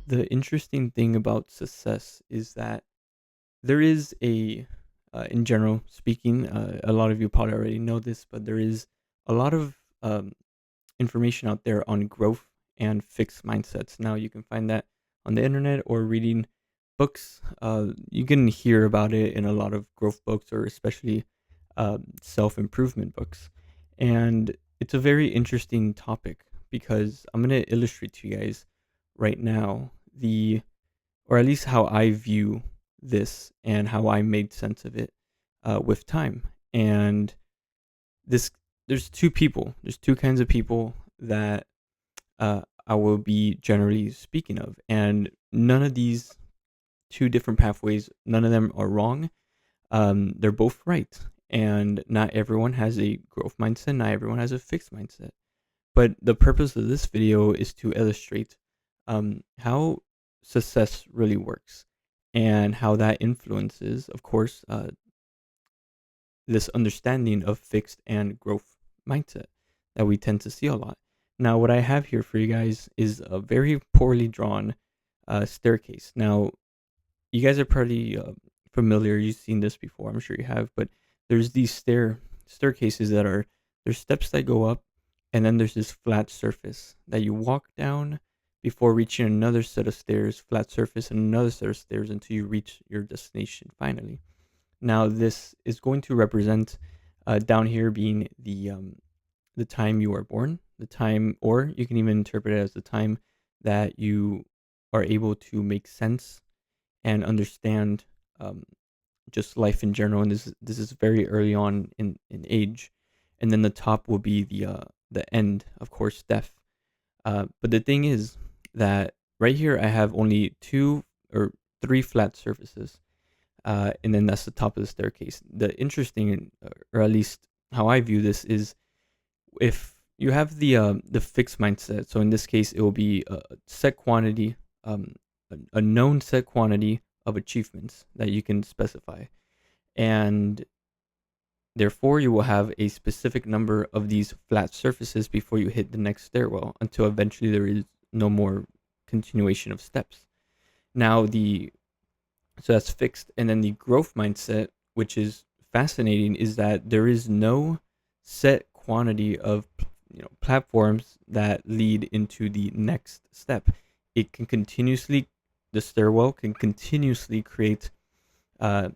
The interesting thing about success is that there is in general speaking, a lot of you probably already know this, but there is a lot of information out there on growth and fixed mindsets. Now, you can find that on the internet or reading books. You can hear about it in a lot of growth books or especially self improvement books. And it's a very interesting topic because I'm going to illustrate to you guys right now or at least how I view this and how I made sense of it with time. And this, there's two kinds of people that I will be generally speaking of, and none of these two different pathways, none of them are wrong. They're both right, and not everyone has a growth mindset. Not everyone has a fixed mindset. But the purpose of this video is to illustrate how success really works and how that influences, of course, this understanding of fixed and growth mindset that we tend to see a lot. Now, what I have here for you guys is a very poorly drawn staircase. Now, you guys are pretty familiar. You've seen this before, I'm sure you have. But there's these staircases that are there's steps that go up, and then there's this flat surface that you walk down before reaching another set of stairs, flat surface, and another set of stairs until you reach your destination finally. Now, this is going to represent down here being the time you are born, the time, or you can even interpret it as the time that you are able to make sense and understand um, just life in general. And this is very early on in age. And then the top will be the end, of course, death. But the thing is that right here I have only two or three flat surfaces, and then that's the top of the staircase. The interesting, or at least how I view this, is if you have the fixed mindset. So in this case, it will be a set quantity, a known set quantity of achievements that you can specify, and therefore you will have a specific number of these flat surfaces before you hit the next stairwell until eventually there is no more continuation of steps. Now so that's fixed. And then the growth mindset, which is fascinating, is that there is no set quantity of platforms that lead into the next step. It can continuously The stairwell can continuously create uh,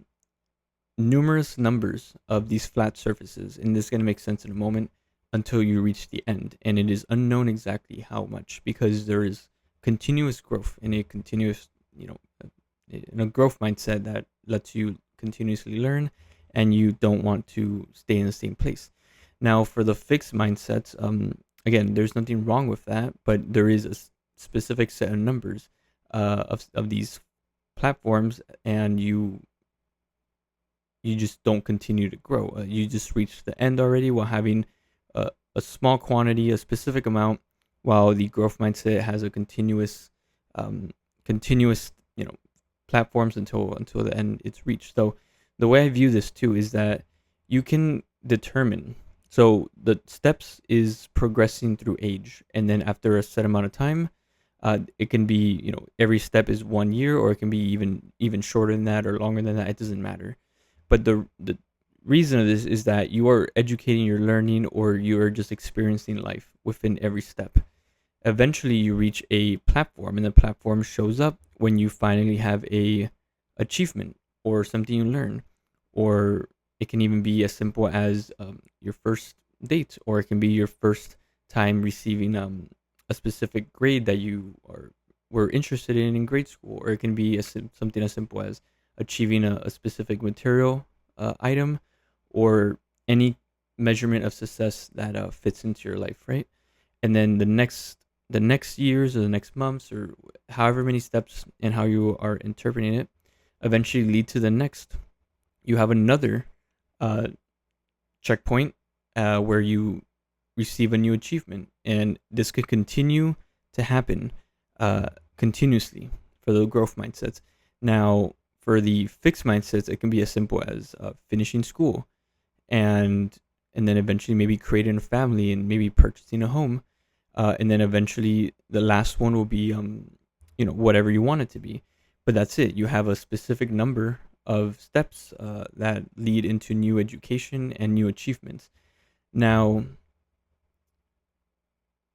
numerous numbers of these flat surfaces, and this is going to make sense in a moment, until you reach the end. And it is unknown exactly how much, because there is continuous growth in a continuous, in a growth mindset that lets you continuously learn, and you don't want to stay in the same place. Now, for the fixed mindsets, again, there's nothing wrong with that, but there is a specific set of numbers of these platforms, and you just don't continue to grow. You just reach the end already while having a small quantity, a specific amount, while the growth mindset has a continuous, platforms until the end it's reached. So the way I view this too is that you can determine. So the steps is progressing through age, and then after a set amount of time, it can be, every step is 1 year, or it can be even shorter than that or longer than that. It doesn't matter. But the reason of this is that you are educating, you're learning, or you are just experiencing life within every step. Eventually, you reach a platform, and the platform shows up when you finally have a achievement or something you learn, or it can even be as simple as your first date, or it can be your first time receiving a specific grade that you were interested in grade school, or it can be something as simple as achieving a specific material item, or any measurement of success that fits into your life, right? And then the next years or the next months or however many steps and how you are interpreting it eventually lead to the next. You have another uh, checkpoint where you receive a new achievement, and this could continue to happen uh, continuously for the growth mindsets. Now, for the fixed mindsets, it can be as simple as finishing school, and and then eventually maybe creating a family and maybe purchasing a home, and then eventually the last one will be whatever you want it to be. But that's it. You have a specific number of steps that lead into new education and new achievements. Now,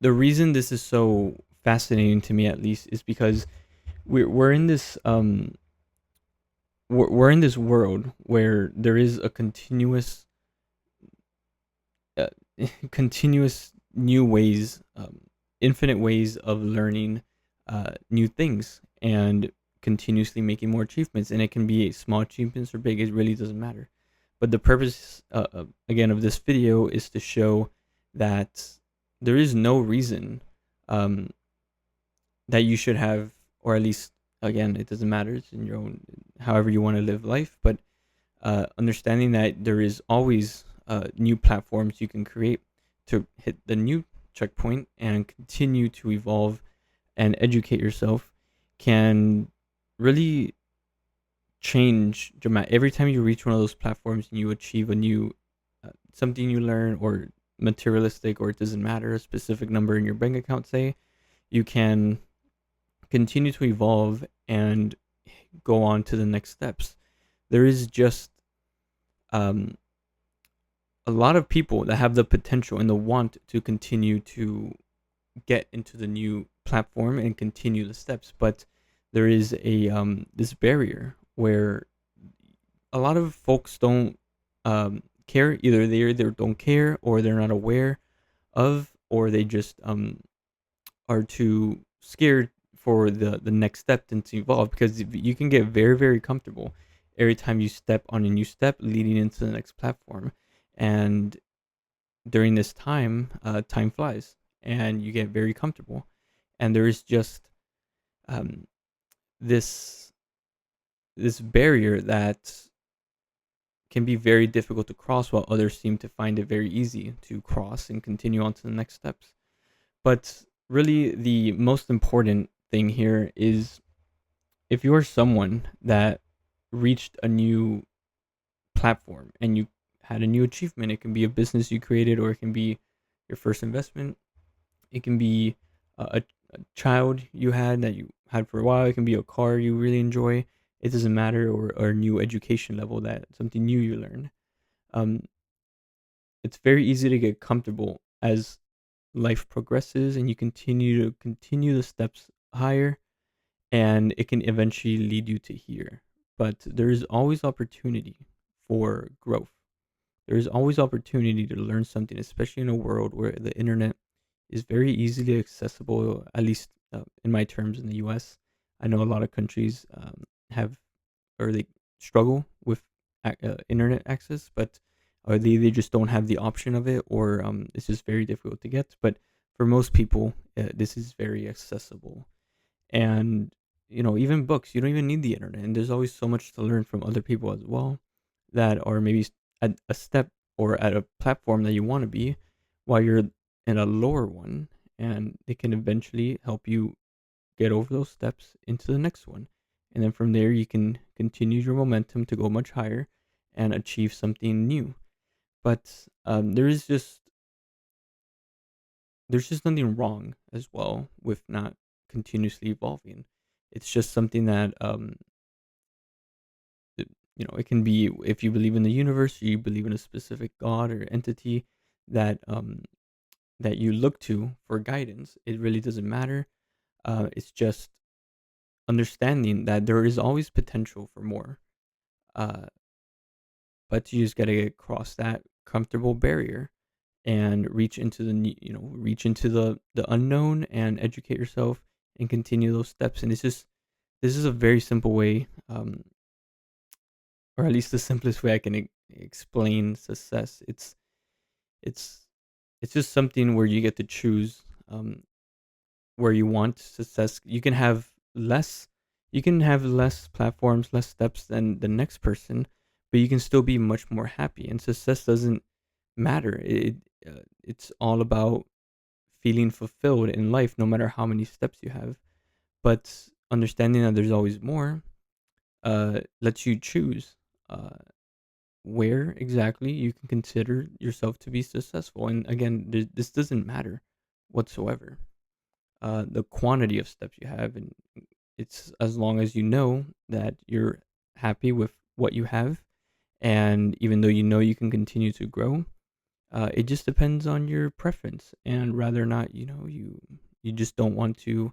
the reason this is so fascinating to me, at least, is because we're in this we're in this world where there is a uh, continuous new ways, infinite ways of learning new things and continuously making more achievements. And it can be small achievements or big; it really doesn't matter. But the purpose, again, of this video is to show that there is no reason um, that you should have, or at least, again, it doesn't matter. It's in your own, however you want to live life. But understanding that there is always new platforms you can create to hit the new checkpoint and continue to evolve and educate yourself can really change dramatic. Every time you reach one of those platforms and you achieve a new something you learn, or materialistic, or it doesn't matter, a specific number in your bank account, say, you can continue to evolve and go on to the next steps. There is just um, a lot of people that have the potential and the want to continue to get into the new platform and continue the steps, but there is a this barrier where a lot of folks don't care. Either they don't care, or they're not aware of, or they just are too scared for the next step and to evolve, because you can get very, very comfortable every time you step on a new step leading into the next platform. And during this time, time flies and you get very comfortable. And there is just um, this this barrier that can be very difficult to cross, while others seem to find it very easy to cross and continue on to the next steps. But really, the most important thing here is, if you're someone that reached a new platform and you had a new achievement, it can be a business you created, or it can be your first investment, it can be a child you had that you had for a while, it can be a car you really enjoy. It doesn't matter, or a new education level, that something new you learn. Um, it's very easy to get comfortable as life progresses and you continue the steps higher, and it can eventually lead you to here. But there is always opportunity for growth. There is always opportunity to learn something, especially in a world where the internet is very easily accessible, at least in my terms in the US. I know a lot of countries have, or they struggle with internet access, but or they just don't have the option of it, or it's just very difficult to get. But for most people, this is very accessible. And even books, you don't even need the internet, and there's always so much to learn from other people as well, that are maybe at a step or at a platform that you want to be, while you're in a lower one, and they can eventually help you get over those steps into the next one. And then from there, you can continue your momentum to go much higher and achieve something new. But there's just nothing wrong as well with not continuously evolving. It's just something that it can be, if you believe in the universe, or you believe in a specific god or entity that that you look to for guidance. It really doesn't matter. It's just understanding that there is always potential for more. Uh, but you just gotta get across that comfortable barrier and reach into reach into the unknown and educate yourself and continue those steps. And this is a very simple way, or at least the simplest way I can explain success. It's it's just something where you get to choose where you want success. You can have less platforms, less steps than the next person, but you can still be much more happy. And success doesn't matter. It's all about feeling fulfilled in life, no matter how many steps you have. But understanding that there's always more lets you choose uh, where exactly you can consider yourself to be successful. And again, this doesn't matter whatsoever. the quantity of steps you have, and it's as long as you know that you're happy with what you have, and even though you know you can continue to grow, it just depends on your preference, and rather not, you just don't want to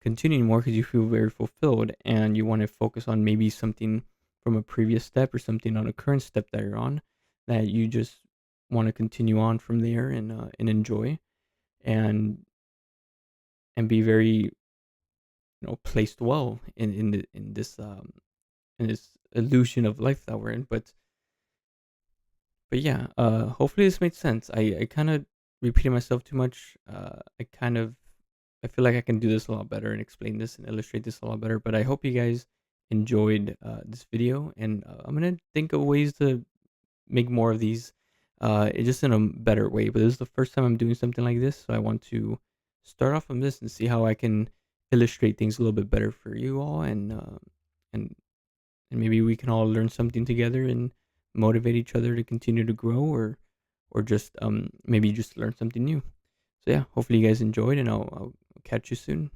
continue anymore because you feel very fulfilled and you want to focus on maybe something from a previous step or something on a current step that you're on, that you just want to continue on from there, and enjoy, and be very, placed well in this illusion of life that we're in. But yeah, hopefully this made sense. I kind of repeated myself too much. I feel like I can do this a lot better and explain this and illustrate this a lot better. But I hope you guys enjoyed this video, and I'm gonna think of ways to make more of these, just in a better way. But this is the first time I'm doing something like this, so I want to start off on this and see how I can illustrate things a little bit better for you all, and and maybe we can all learn something together and motivate each other to continue to grow, or just maybe just learn something new. So yeah, hopefully you guys enjoyed, and I'll catch you soon.